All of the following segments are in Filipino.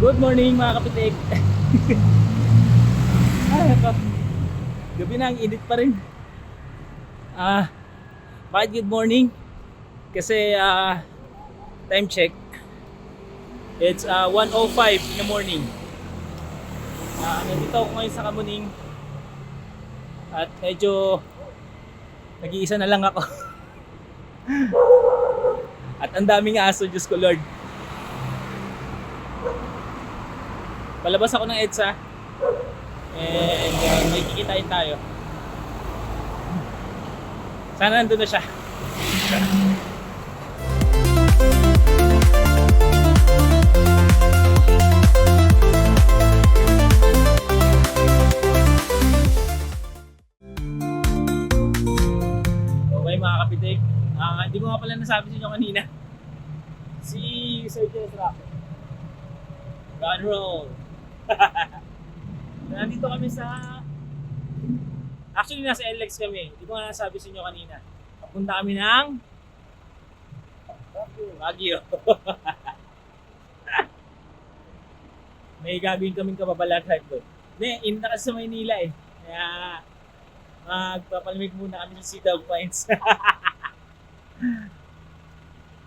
Good morning mga kapitik. Ay, ako. Gabi na, ang init pa rin. Bakit good morning? Kasi time check. It's 1:05 in the morning. Nandito ako ngayon sa Kamuning. At medyo nag-iisa na lang ako. At ang daming aso, Diyos ko Lord. Palabas ako ng EDSA. And may kikitain tayo. Sana nandun na siya. Okay mga kapitik. Hindi ko nga pala nasabi sa inyo kanina. Si Sir Jezra. Gun roll. Nandito kami sa... Actually, nasa LX kami. Hindi ko nga nasabi sa inyo kanina. Papunta kami ng... Baguio. May gagawin kaming kababalaghan doon. Hindi, inta kasi sa Maynila eh. Kaya... magpapalamig muna kami sa Cedar Pines.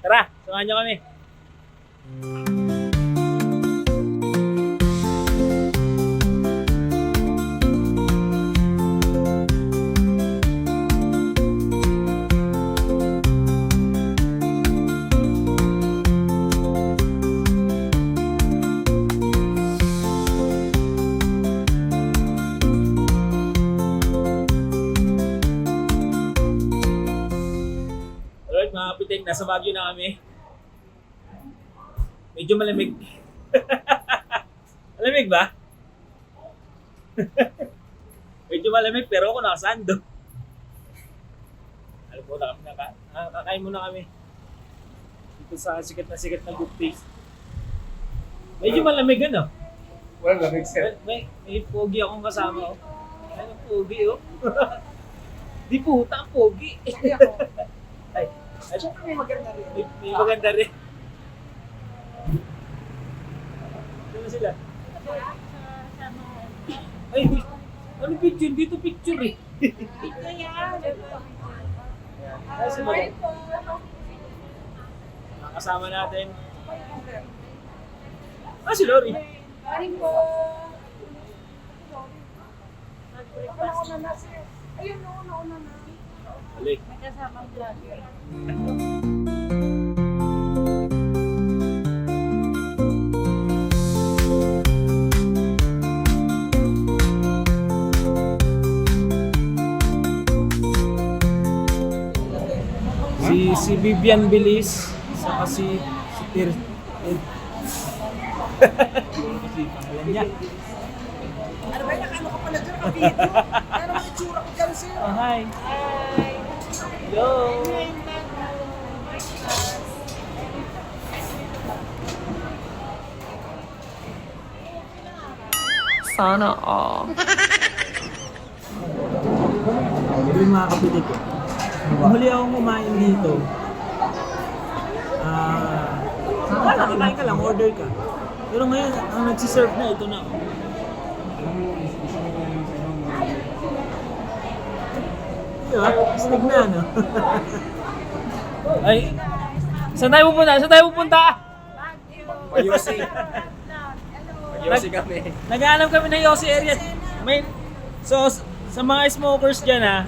Tara, samahan nyo kami. Mga kapitik, nasa Baguio na kami. Medyo malamig. Malamig ba? Medyo malamig pero ako nakasando. Alam mo na kami kakain muna kami. Dito sa sikat na good taste. Medyo malamig ano? Well, lamig sir. May pogi akong kasama oh. Ano pogi oh? Di puta, pogi. Ay. Ay, syempre may maganda rin. May maganda rin. Sino sila? Ay, ano picture? Dito picture eh. Picture yan. Ay, si Madam. Kasama natin. Si Lori. Morning po. Nauna na sir. Ayun, nauna na. Balik. May kasamang vlogger. Si Vivian Bilis, saka si Tir. Si pangalan niya. Ano ba, nakano ka pala dyan, kapito? Ano ang itsura ko dyan, sir? Oh, hi. Hi. Hello. Sana all. Ito yung mga kapitik ko. Kung huli akong kumain dito, kakain ka lang, order ka. Pero ngayon, ang nagsiserve na, ito na. Diba? Astig na, no? Ay, saan tayo pupunta? Saan tayo pupunta? Payusi. Payusi kami. Nag-aanam kami ng Yossi area. So, sa mga smokers dyan ha,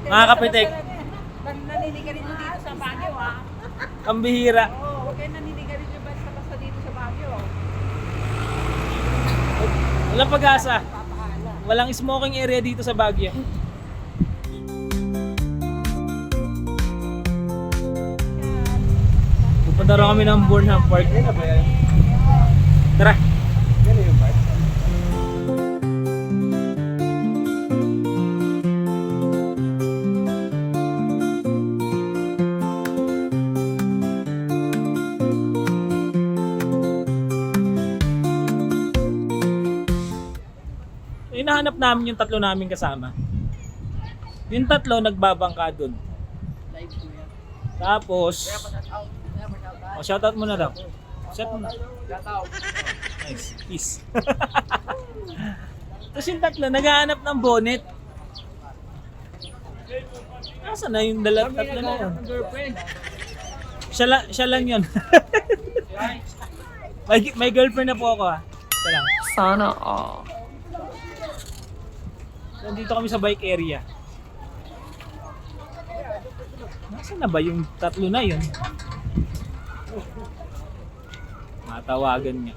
mga kapitik, Naninigarin nyo dito sa Baguio ah. ang bihira. Oo, huwag kayo naninigarin nyo basta dito sa Baguio. Walang pag-asa. Papahala. Walang smoking area dito sa Baguio. Pupunta rin kami ng Burnham Park. Tara! Yan yung part. Hinahanap namin yung tatlo namin kasama. Yung tatlo nagbabangka dun. Tapos, shoutout mo na daw. Shot mo na. Nice. Peace. Tapos yung tatlo, naghahanap ng bonnet. Nasaan na yung tatlo na yun? Siya lang yun. may girlfriend na po ako ha. Siya lang. Sana all. Nandito kami sa bike area. Nasaan na ba yung tatlo na yun? Matawagan niya.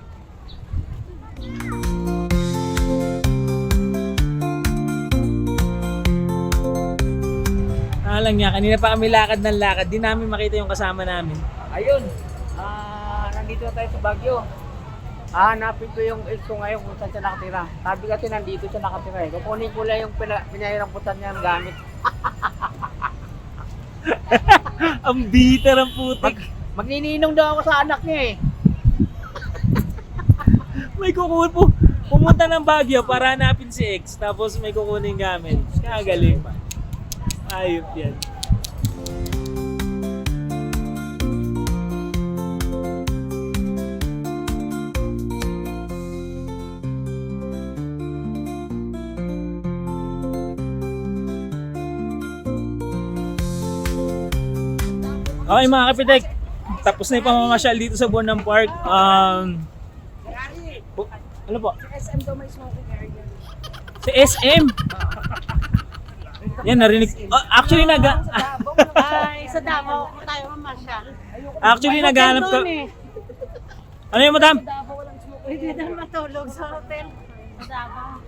Alam niya, kanina pa kami lakad ng lakad. Di namin makita yung kasama namin. Ayun, nandito na tayo sa Baguio. Hanapin ko yung ex ko ngayon kung saan siya nakatira. Sabi kasi nandito siya nakatira eh. Kukunin ko lang yung pinahiramputan niya ng gamit. Ang bitter ang putik. Magnininong daw ako sa anak niya eh. May kukunin po. Pumunta ng Baguio para hanapin si ex. Tapos may kukunin gamit. Kagaling. Ayop yan. Okay mga kapitek, tapos na yung pamamasyal dito sa Bornam Park. Ano po? SM daw may smoking area. Si SM! Yan, narinig. Actually, Ay, sa Davao ko tayo mamasya. actually naghahanap ko. Ano yun, madam? Pwede na matulog sa hotel. Sa Davao.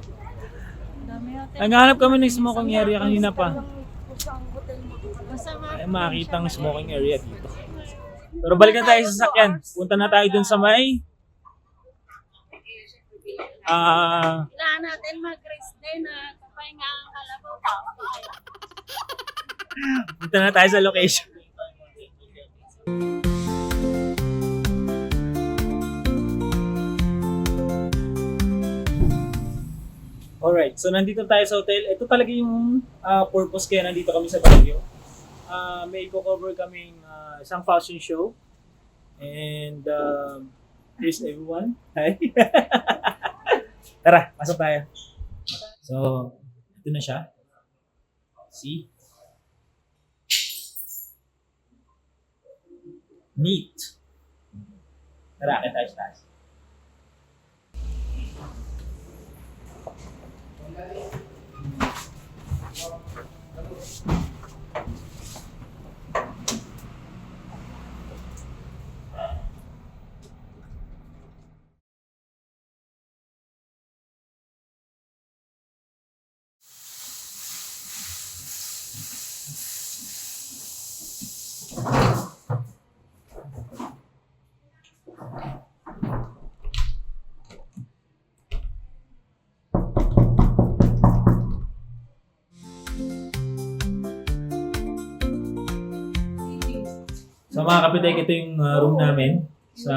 Dami hotel. Naghahanap kami ng smoking area kanina pa. Basta Ay, makakita ng smoking area dito. Pero balikan tayo sa sasakyan. Punta na tayo dun sa may... kailangan natin mag-rest din na papahinga ang kalabaw pa. Punta na tayo sa location. Alright, so nandito tayo sa hotel. Ito talaga yung purpose kaya nandito kami sa Baguio. May i-cover kaming isang fashion show. And here's everyone. Hi! Tara, pasok tayo. So, ito na siya. See? Neat. Tara, akit tayo sa taas. So mga kapitek, ito yung room namin sa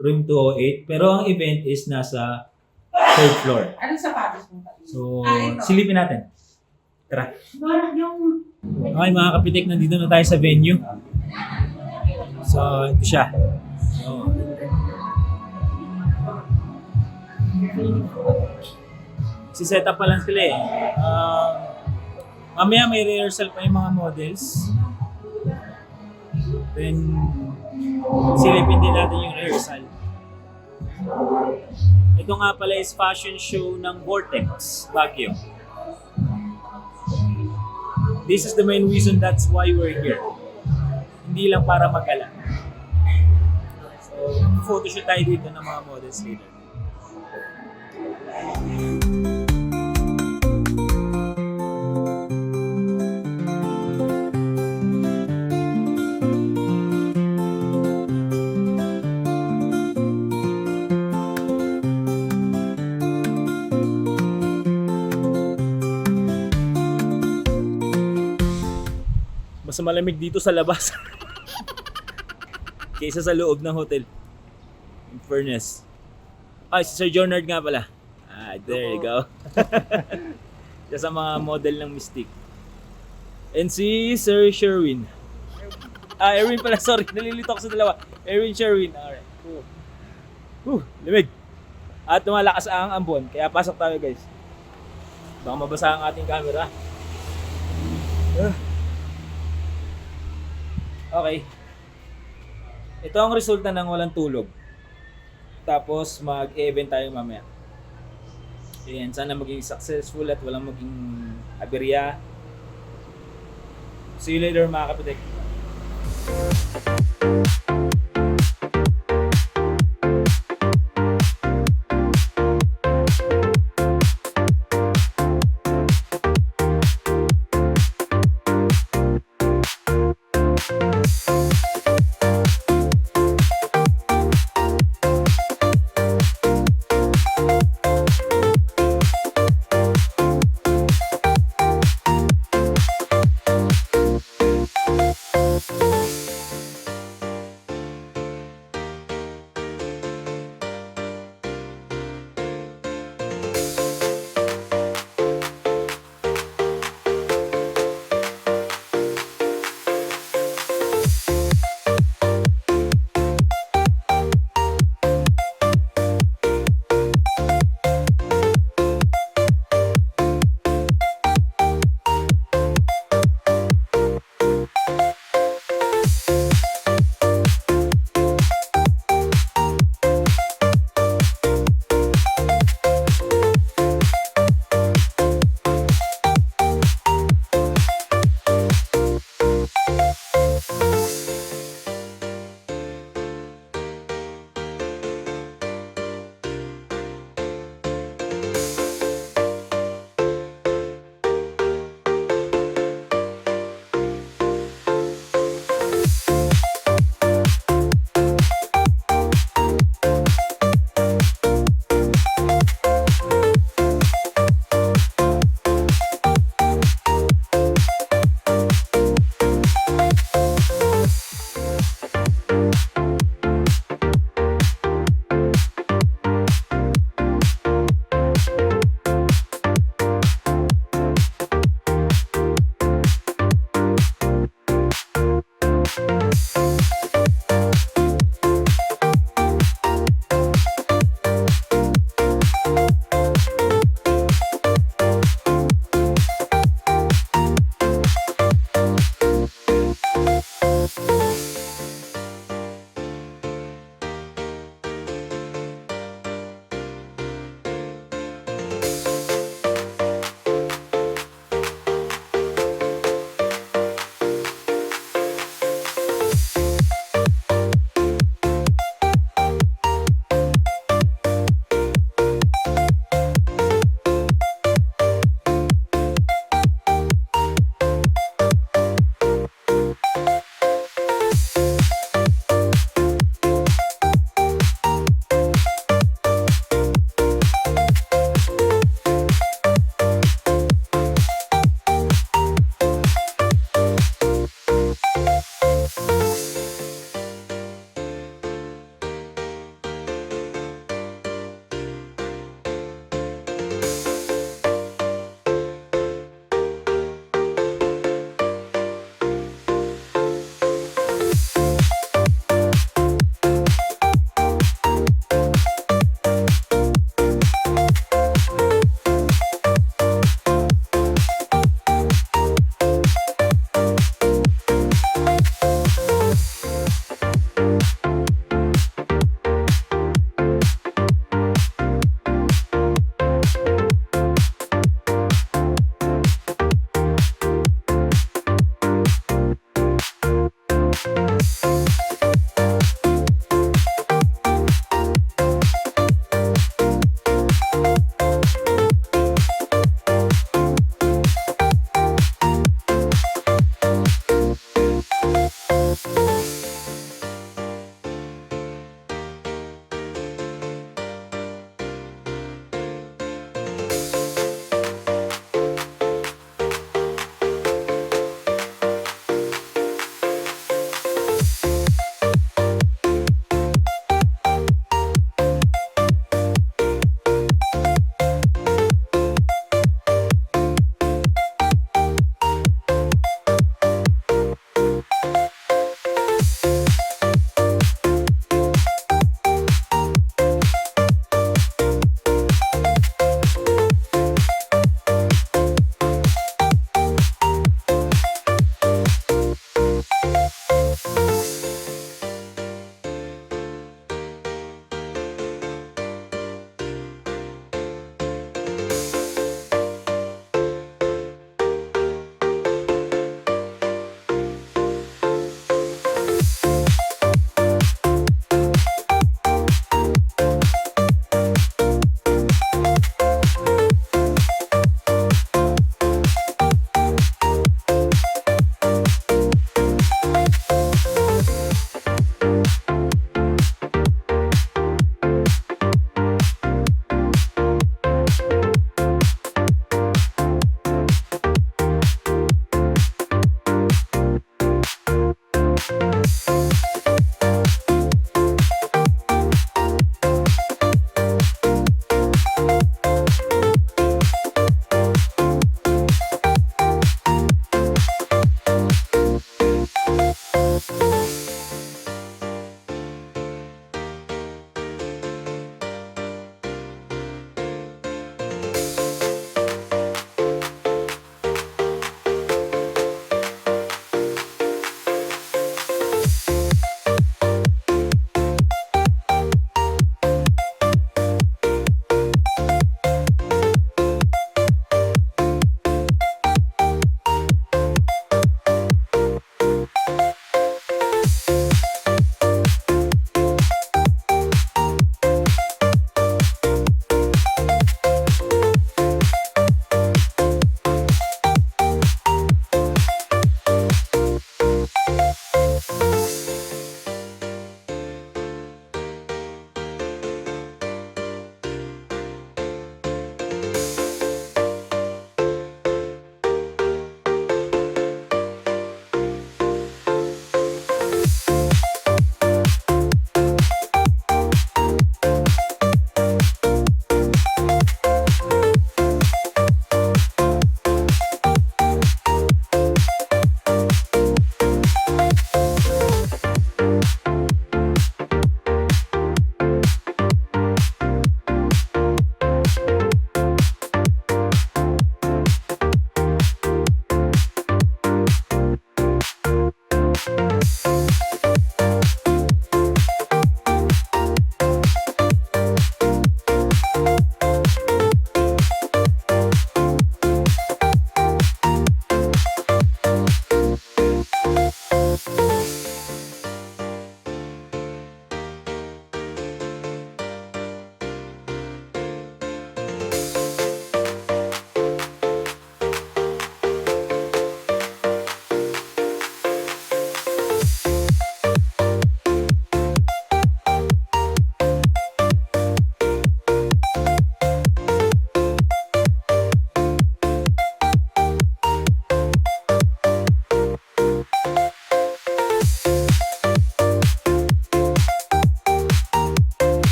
room 208. Pero ang event is nasa third floor. Anong sapatos mo? So, silipin natin. Tara. Okay mga kapitek, nandito na tayo sa venue. So, ito siya. So, si-set up pa lang sila eh. Mamaya may rehearsal pa yung mga models. Then, silipin din natin yung rehearsal. Ito nga pala is fashion show ng Vortex, Baguio. This is the main reason that's why we're here. Hindi lang para magala. So, photoshoot tayo dito ng mga models later. Mas malamig dito sa labas kaysa sa loob ng hotel. In fairness. Ay, si Sir Jonard nga pala. There you go. Siya sa mga model ng Mystique. And si Sir Sherwin. Erwin pala, sorry. Nalilito ako sa dalawa. Erwin, Sherwin. Alright. Limig. At lumalakas ang ambon, kaya pasok tayo guys. Baka mabasa ang ating camera. Okay. Ito ang resulta ng walang tulog. Tapos mag-event tayo mamaya. Ayan, sana maging successful at walang maging aberya. See you later mga kapitek.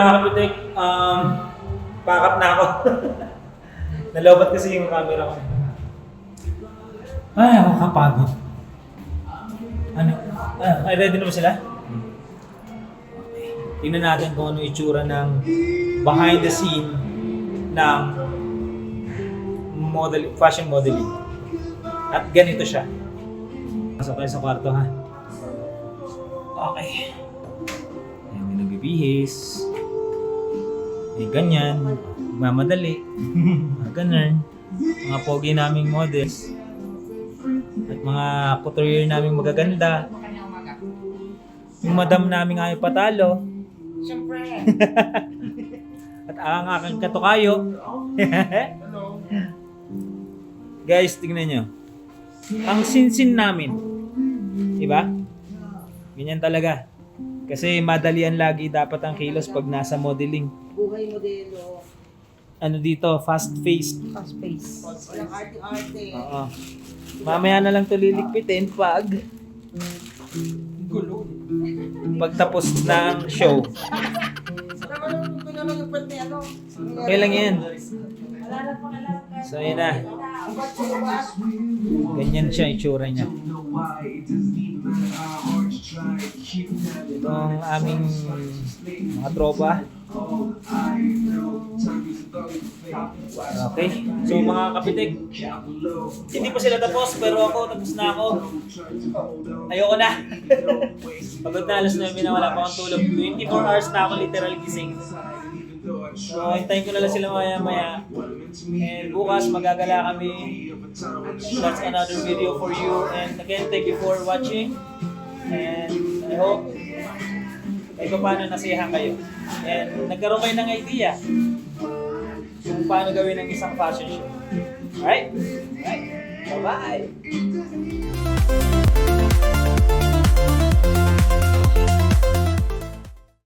mga kapitik, pack up na ako. Nalobat kasi yung camera ko. Ay, ako kapagod. Ano? Ay, ready na ba sila? Okay. Tingnan natin kung ano itsura ng behind the scene ng fashion modeling. At ganito siya. Pasok tayo sa kwarto ha. Okay. Ayan, may nagbibihis. May ganyan. Mamadali. Mga ganun. Mga pogi naming models. At mga couturier naming magaganda. Yung madam naming ay patalo. Siyempre. At ang aking katukayo. Guys, tingnan nyo. Ang sinsin namin. Diba? Ganyan talaga. Kasi madalian lagi dapat ang kilos pag nasa modeling. Buhay modelo. Ano dito, fast-paced. Fast pace. Walang arte-arte. Oo. Mamaya na lang ito liligpitin pag pagtapos ng show. Tama nung pinanong yung pwede ano. Okay lang yan. So yun na. Ganyan siya itsura niya. Itong aming mga tropa. Okay. So mga kapitik, hindi pa sila tapos pero ako tapos na ako. Ayoko na. Pagod na alas 9 na wala pa akong tulog. 24 hours na ako literal gising. So hintayin ko na lang sila maya-maya. And bukas magagala kami. That's another video for you. And again, thank you for watching. And I hope kahit paano nasiyahan kayo. And nagkaroon kayo ng idea kung paano gawin ang isang fashion show. Alright? Alright. Bye-bye!